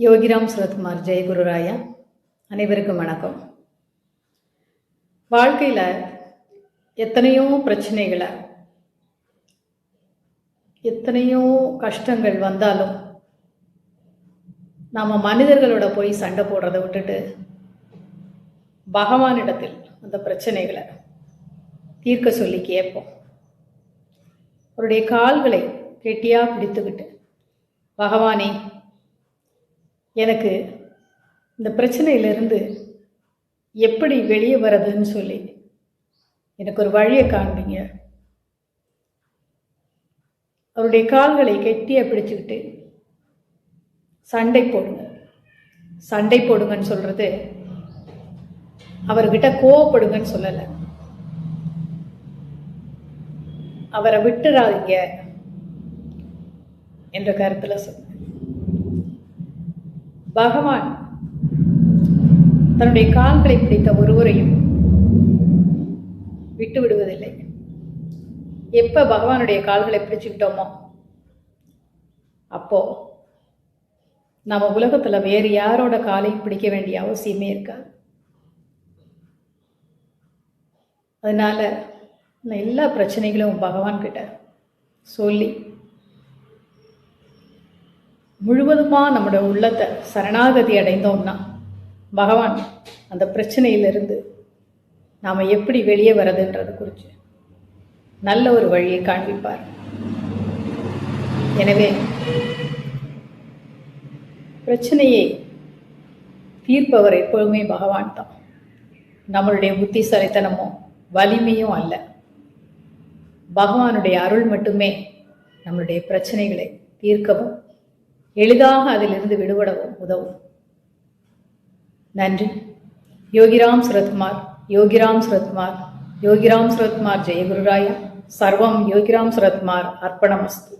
யோகிராம் சுரத்குமார் ஜெயகுருராயா. அனைவருக்கும் வணக்கம். வாழ்க்கையில் எத்தனையோ பிரச்சனைகளை, எத்தனையோ கஷ்டங்கள் வந்தாலும் நாம் மனிதர்களோட போய் சண்டை போடுறதை விட்டுட்டு பகவானிடத்தில் அந்த பிரச்சனைகளை தீர்க்க சொல்லி கேட்போம். அவருடைய கால்களை கெட்டியாக பிடித்துக்கிட்டு, பகவானே, எனக்கு இந்த பிரச்சனையிலிருந்து எப்படி வெளியே வர்றதுன்னு சொல்லி எனக்கு ஒரு வழியை காண்பீங்க. அவருடைய கால்களை கெட்டியாக பிடிச்சுக்கிட்டு சண்டை போடுங்கன்னு சொல்கிறது அவர்கிட்ட கோவப்படுங்கன்னு சொல்லலை. அவரை விட்டுறாதீங்க என்ற கருத்தில் சொன்ன பகவான் தன்னுடைய கால்களை பிடித்த ஒருவரையும் விட்டு விடுவதில்லை. எப்ப பகவானுடைய கால்களை பிடிச்சுக்கிட்டோமோ அப்போ நம்ம உலகத்துல வேறு யாரோட காலையும் பிடிக்க வேண்டிய அவசியமே இருக்காது. அதனால எல்லா பிரச்சனைகளும் பகவான் கிட்ட சொல்லி முழுவதுமாக நம்மளோட உள்ளத்தை சரணாகதி அடைந்தோம்னா பகவான் அந்த பிரச்சனையிலிருந்து நாம் எப்படி வெளியே வர்றதுன்றது குறித்து நல்ல ஒரு வழியை காண்பிப்பார். எனவே பிரச்சனையை தீர்ப்பவர் எப்பொழுதுமே பகவான் தான். நம்மளுடைய புத்திசாலித்தனமோ வலிமையும் அல்ல. பகவானுடைய அருள் மட்டுமே நம்மளுடைய பிரச்சனைகளை தீர்க்கவும் எளிதாக அதிலிருந்து விடுபடவும் உதவும். நன்றி. யோகிராம் சுரத்குமார், யோகிராம் சுரத்குமார், யோகிராம் சுரத்குமார் ஜெயகுருராயா. சர்வம் யோகிராம் சுரத்குமார் அர்ப்பணமஸ்து.